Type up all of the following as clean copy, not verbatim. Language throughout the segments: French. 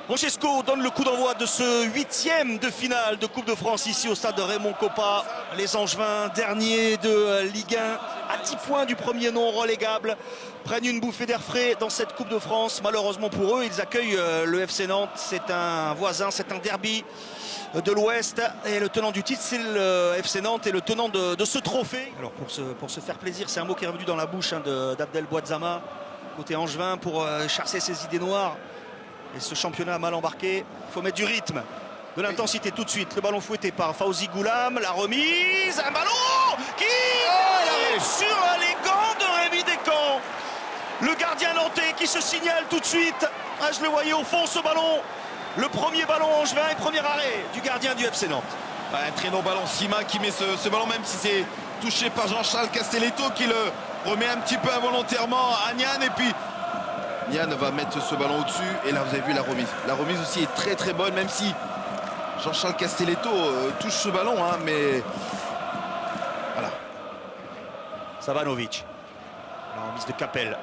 Francesco donne le coup d'envoi de ce 8e de finale de Coupe de France ici au stade de Raymond Kopa. Les Angevins, derniers de Ligue 1, à 10 points du premier non relégable, prennent une bouffée d'air frais dans cette Coupe de France. Malheureusement pour eux, ils accueillent le FC Nantes. C'est un voisin, c'est un derby de l'Ouest. Et le tenant du titre, c'est le FC Nantes et le tenant de ce trophée. Alors pour se faire plaisir, c'est un mot qui est revenu dans la bouche d'Abdel Bouadzama, côté Angevin, pour chasser ses idées noires. Et ce championnat a mal embarqué, il faut mettre du rythme, de l'intensité tout de suite. Le ballon fouetté par Fawzi Goulam, la remise, un ballon qui sur les gants de Rémi Descamps. Le gardien nantais qui se signale tout de suite. Ah, je le voyais au fond ce ballon. Le premier ballon angevin et premier arrêt du gardien du FC Nantes. Un très bon ballon, Sima qui met ce ballon, même si c'est touché par Jean-Charles Castelletto qui le remet un petit peu involontairement à Nian, et puis Nian va mettre ce ballon au-dessus. Et là vous avez vu la remise. La remise aussi est très très bonne, même si Jean-Charles Castelletto touche ce ballon, hein, mais voilà. Savanovic, la remise de Capel.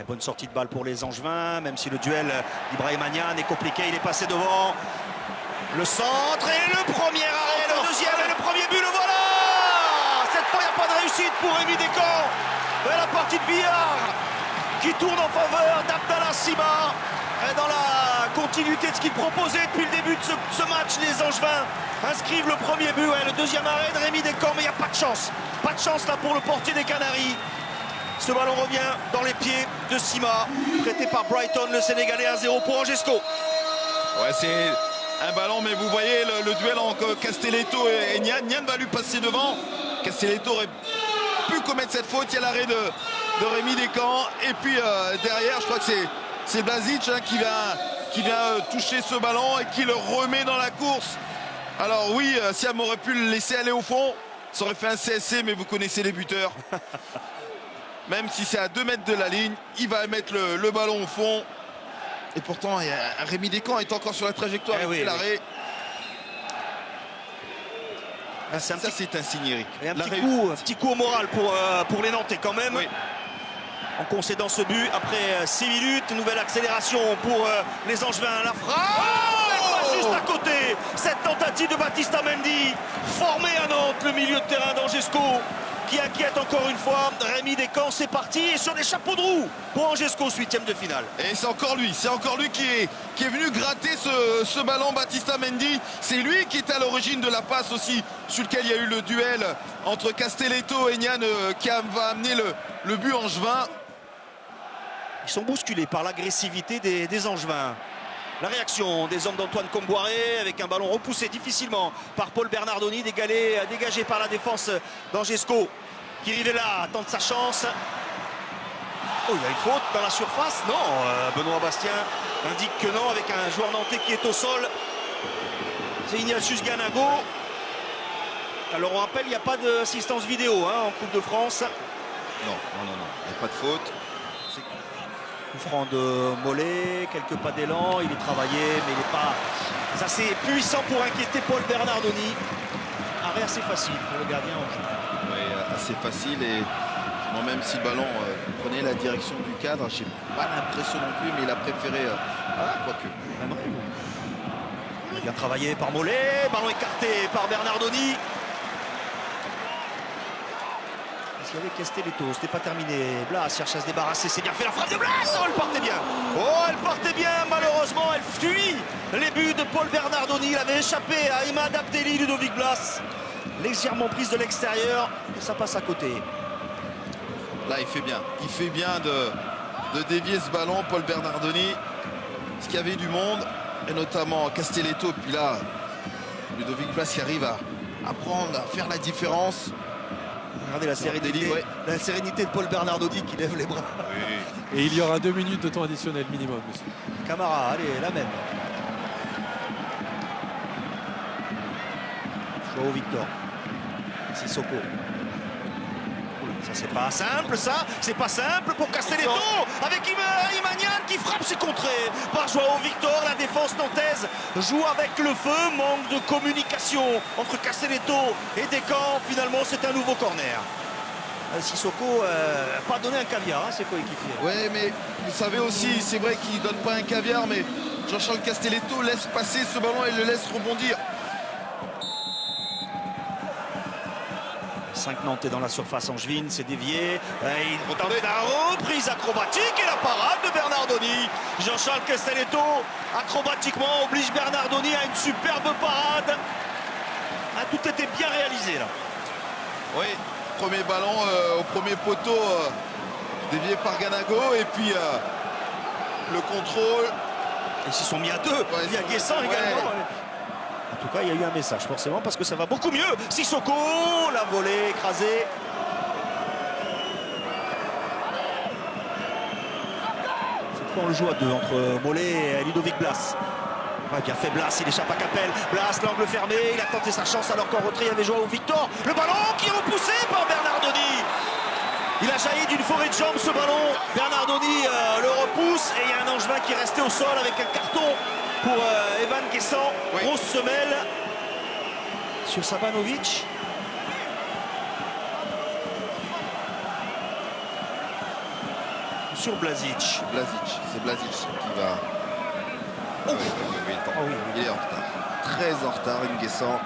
Bonne sortie de balle pour les Angevins, même si le duel d'Ibrahim Nian est compliqué, il est passé devant. Le centre et le premier arrêt, le deuxième et le premier but, le voilà. Cette fois, il n'y a pas de réussite pour Rémi Descamps. Et la partie de billard qui tourne en faveur d'Abdallah Sima. Et dans la continuité de ce qu'il proposait depuis le début de ce match, les Angevins inscrivent le premier but. Ouais, le deuxième arrêt de Rémi Descamps, mais il n'y a pas de chance. Pas de chance là pour le portier des Canaries. Ce ballon revient dans les pieds de Sima, traité par Brighton, le Sénégalais. 1-0 pour Angesco. Ouais, c'est un ballon, mais vous voyez le duel entre Castelletto et Nian. Nian va lui passer devant. Castelletto aurait pu commettre cette faute. Il y a l'arrêt de Rémi Descamps. Et puis derrière, je crois que c'est Blazic, hein, qui vient toucher ce ballon et qui le remet dans la course. Alors oui, Siam aurait pu le laisser aller au fond. Ça aurait fait un CSC, mais vous connaissez les buteurs. Même si c'est à 2 mètres de la ligne, il va mettre le ballon au fond. Et pourtant, Rémi Descamps est encore sur la trajectoire. Oui, l'arrêt. Ça, c'est un signe, Eric. Et un petit coup au moral pour les Nantais quand même. Oui. En concédant ce but, après 6 minutes, nouvelle accélération pour les Angevins. La frappe juste à côté. Cette tentative de Baptista Mendy, formé à Nantes, le milieu de terrain d'Angesco, qui inquiète encore une fois Rémi Descamps. C'est parti et sur des chapeaux de roue pour Angesco, 8e de finale. Et c'est encore lui qui est venu gratter ce ballon, Baptista Mendy. C'est lui qui est à l'origine de la passe aussi, sur lequel il y a eu le duel entre Castelletto et Nian, qui va amener le but angevin. Ils sont bousculés par l'agressivité des Angevins. La réaction des hommes d'Antoine Comboiré avec un ballon repoussé difficilement par Paul Bernardoni, dégagé par la défense d'Angesco. Qui arrivait là, tente sa chance. Oh, il y a une faute dans la surface. Non, Benoît Bastien indique que non, avec un joueur nantais qui est au sol. C'est Ignatius Ganago. Alors on rappelle, il n'y a pas d'assistance vidéo en Coupe de France. Non, il n'y a pas de faute. Coup franc de Mollet, quelques pas d'élan, il est travaillé, mais il n'est pas assez puissant pour inquiéter Paul Bernardoni. Arrêt assez facile pour le gardien angevin. Oui, assez facile, et même si le ballon prenait la direction du cadre, je n'ai pas l'impression non plus, mais il a préféré quoique. Bien travaillé par Mollet, ballon écarté par Bernardoni. Il y avait Castelletto, c'était pas terminé. Blas cherche à se débarrasser, c'est bien fait la frappe de Blas. Oh, elle partait bien. Oh, elle partait bien, malheureusement, elle fuit les buts de Paul Bernardoni. Il avait échappé à Imad Abdelli, Ludovic Blas. Légèrement prise de l'extérieur, et ça passe à côté. Là, il fait bien de dévier ce ballon, Paul Bernardoni. Parce qu'il y avait du monde, et notamment Castelletto. Puis là, Ludovic Blas qui arrive à prendre, à faire la différence. Regardez la sérénité de Paul Bernardoni qui lève les bras. Oui. Et il y aura 2 minutes de temps additionnel minimum aussi. Camara, allez, la même. Joao Victor. Sissoko. Ça, c'est pas simple, ça. C'est pas simple pour Castelletto. Avec Imanian qui frappe, c'est contré par Joao Victor. La défense nantaise joue avec le feu. Manque de communication entre Castelletto et Descamps. Finalement, c'est un nouveau corner. Sissoko n'a pas donné un caviar à ses coéquipiers. Ouais, mais vous savez aussi, c'est vrai qu'il ne donne pas un caviar, mais Jean-Charles Castelletto laisse passer ce ballon et le laisse rebondir. 5 Nantais dans la surface angevine, c'est dévié. Il tente la reprise acrobatique et la parade de Bernardoni. Jean-Charles Castelletto, acrobatiquement, oblige Bernardoni à une superbe parade. Ah, tout était bien réalisé là. Oui, premier ballon au premier poteau dévié par Ganago et puis le contrôle. Ils s'y sont mis à deux. Ouais, il y a Guessant également. Ouais. En tout cas, il y a eu un message forcément parce que ça va beaucoup mieux. Sissoko, la volée écrasée. Cette fois, on le joue à deux entre Mollet et Ludovic Blas. Ouais, bien fait Blas, il échappe à Capel. Blas, l'angle fermé, il a tenté sa chance alors qu'en retrait, il y avait Joao Victor. Le ballon qui est repoussé par Bernardoni. Il a jailli d'une forêt de jambes ce ballon. Bernardoni le repousse et il y a un Angevin qui est resté au sol avec un carton pour Evan Guessant. Oui. Grosse semelle sur Sabanovic. Sur Blazic. C'est Blazic qui va. Ah oui, Ah oui. il est en retard. Très en retard, Nguessan.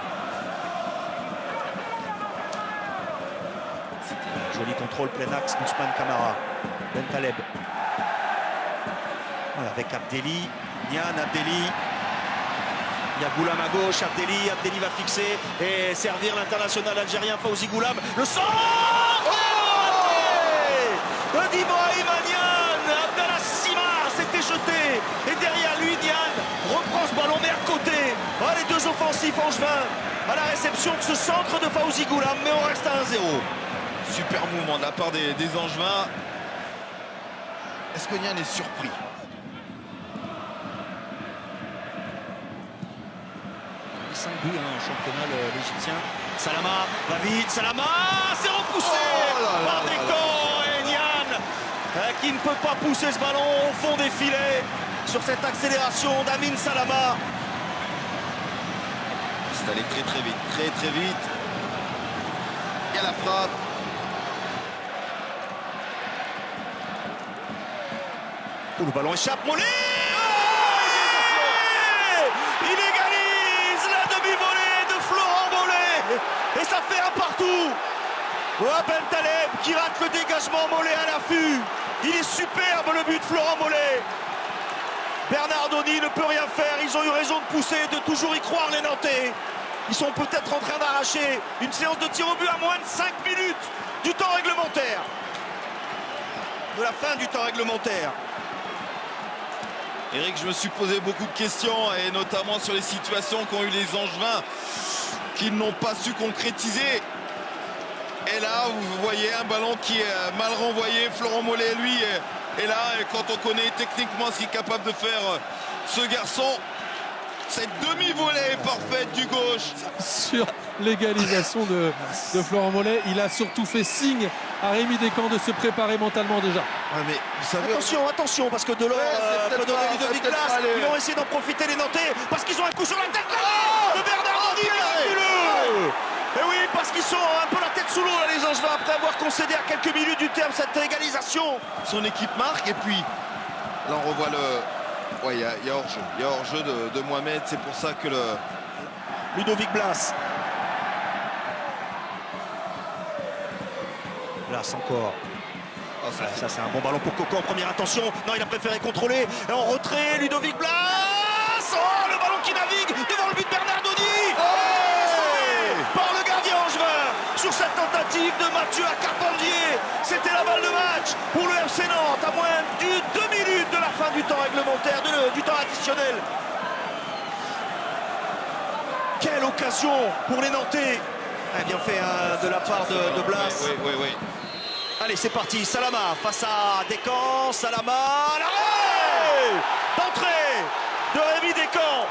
Joli contrôle plein axe d'Ousmane Camara. Ben Taleb. Ouais, avec Abdelli. Nian Abdelli. Il y a Goulam à gauche. Abdelli va fixer et servir l'international algérien Fawzi Goulam. Le centre d'Ibrahim Nian. Abdallah Sima s'était jeté. Et derrière lui, Nian reprend ce ballon mais à côté. Oh, les deux offensifs angevins à la réception de ce centre de Fawzi Goulam. Mais on reste à 1-0. Super mouvement de la part des Angevins. Est-ce que Nian est surpris? Buts en championnat l'Égyptien. Salama va vite, Salama, c'est repoussé par Descamps et Nian qui ne peut pas pousser ce ballon au fond des filets sur cette accélération d'Amin Salama. C'est allé très vite, très vite. Il y a la frappe. Oh, le ballon échappe, Mollet. Il égalise la demi-volée de Florent Mollet. Et ça fait un partout. Ben Taleb qui rate le dégagement, Mollet à l'affût. Il est superbe le but de Florent Mollet. Bernardoni ne peut rien faire. Ils ont eu raison de pousser, de toujours y croire les Nantais. Ils sont peut-être en train d'arracher une séance de tir au but à moins de 5 minutes du temps réglementaire. De la fin du temps réglementaire. Eric, je me suis posé beaucoup de questions et notamment sur les situations qu'ont eu les Angevins qui n'ont pas su concrétiser. Et là, vous voyez un ballon qui est mal renvoyé. Florent Mollet, lui, est là. Et quand on connaît techniquement ce qu'il est capable de faire ce garçon, cette demi-volée parfaite du gauche. Sur l'égalisation de Florent Mollet, il a surtout fait signe à Rémi Descamps de se préparer mentalement déjà. Ouais, mais vous savez, Attention, parce que Delors peut donner Ludovic Blas. Ils vont essayer d'en profiter les Nantais parce qu'ils ont un coup sur la tête de Bernardoni, miraculeux. Et oui, parce qu'ils sont un peu la tête sous l'eau là, les Angevins, après avoir concédé à quelques minutes du terme cette égalisation. son équipe marque et puis là on revoit le... Ouais, il y a hors-jeu. Il y a hors-jeu de Mohamed, c'est pour ça que le... Ludovic Blas. Blas encore. Oh, Ça c'est un bon ballon pour Coco en première intention. Non, il a préféré contrôler. Et en retrait, Ludovic Blas. Oh, le ballon qui navigue devant le but de Bernardoni. Par le gardien angevin sur cette tentative de Mathieu à Carpendier. C'était la balle de match pour le FC Nantes à moins de 2 minutes de la fin du temps réglementaire, du temps additionnel. Quelle occasion pour les Nantais. Bien fait de la part de Blas. Oui. Allez, c'est parti. Salama face à Descamps. Salama, l'arrêt d'entrée de Rémi Descamps.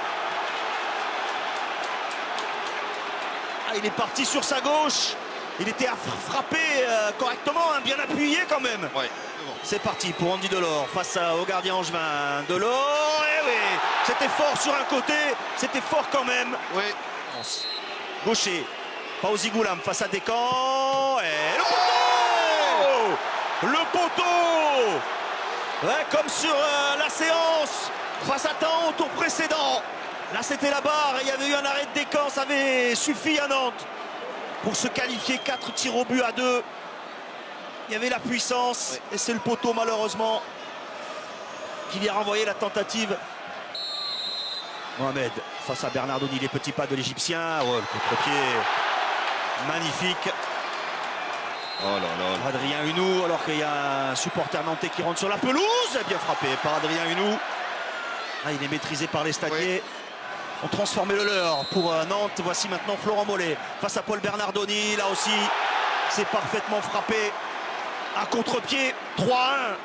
Il est parti sur sa gauche. Il était à frapper correctement, bien appuyé quand même. Ouais. C'est parti pour Andy Delors face au gardien angevin. Delors, eh oui, c'était fort sur un côté, c'était fort quand même. Oui. Gaucher, Fawzi Goulam face à Descamps. Et le poteau Le poteau. Ouais, comme sur la séance face à Tente au tour précédent. Là, c'était la barre et il y avait eu un arrêt de Descamps. Ça avait suffi à Nantes pour se qualifier. 4 tirs au but à 2. Il y avait la puissance et c'est le poteau, malheureusement, qui vient renvoyer la tentative. Mohamed face à Bernardoni, les petits pas de l'Égyptien. Oh, le contre-pied magnifique. Oh là là. Adrien Hunou, alors qu'il y a un supporter nantais qui rentre sur la pelouse. Bien frappé par Adrien Hunou. Ah, il est maîtrisé par les Stadiers. Oui. On transformait le leur pour Nantes. Voici maintenant Florent Mollet face à Paul Bernardoni. Là aussi, c'est parfaitement frappé. Un contre-pied, 3-1.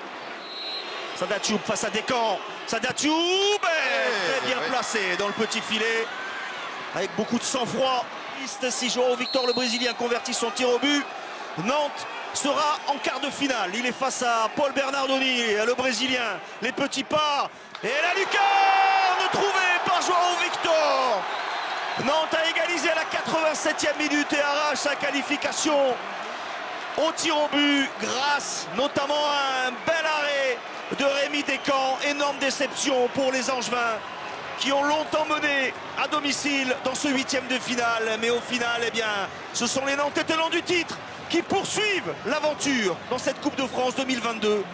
Sada Thioub face à Descamps. Sada Thioub, très bien placé dans le petit filet. Avec beaucoup de sang-froid. Si João Victor, le Brésilien, convertit son tir au but, Nantes sera en quart de finale. Il est face à Paul Bernardoni, le Brésilien. Les petits pas. Et la lucarne trouvée par João Victor. Nantes a égalisé à la 87e minute et arrache sa qualification au tir au but grâce notamment à un bel arrêt de Rémi Descamps. Énorme déception pour les Angevins qui ont longtemps mené à domicile dans ce 8e de finale. Mais au final, eh bien, ce sont les Nantais tenants du titre qui poursuivent l'aventure dans cette Coupe de France 2022-2023.